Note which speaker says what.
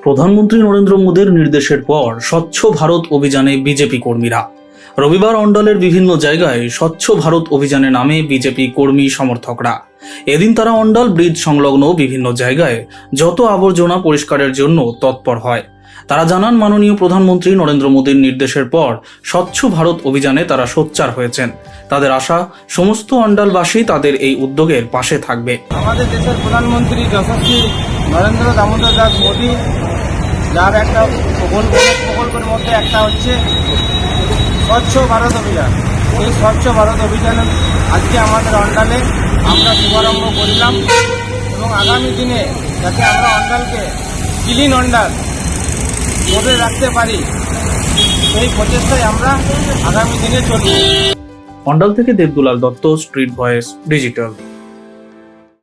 Speaker 1: প্রধানমন্ত্রী নরেন্দ্র মোদীর নির্দেশের পর স্বচ্ছ ভারত অভিযানে বিজেপি কর্মীরা রবিবার অন্ডালের বিভিন্ন জায়গায় স্বচ্ছ ভারত অভিযানে নামে বিজেপি কর্মী সমর্থকরা। এদিন তারা অন্ডাল ব্রিজ সংলগ্ন বিভিন্ন জায়গায় যত আবর্জনা পরিষ্কারের জন্য তৎপর হয়। তারা জানান, মাননীয় প্রধানমন্ত্রী নরেন্দ্র মোদীর নির্দেশের পর স্বচ্ছ ভারত অভিযানে তারা সোচ্চার হয়েছেন। তাদের আশা, সমস্ত অন্ডালবাসী তাদের এই উদ্যোগের পাশে থাকবে।
Speaker 2: আমাদের দেশের প্রধানমন্ত্রী যশস্বী নরেন্দ্র দামোদর দাস মোদী, যার একটা প্রকল্পের মধ্যে একটা হচ্ছে স্বচ্ছ ভারত অভিযান। এই স্বচ্ছ ভারত অভিযানে আজকে আমাদের অন্ডালে আমরা শুভারম্ভ করলাম এবং আগামী দিনে যাতে আমরা অন্ডালকে ক্লিন অন্ডাল করে রাখতে পারি, সেই প্রচেষ্টায় আমরা আগামী দিনে চলব।
Speaker 1: অন্ডাল থেকে Debdulal Dutta, street voice digital.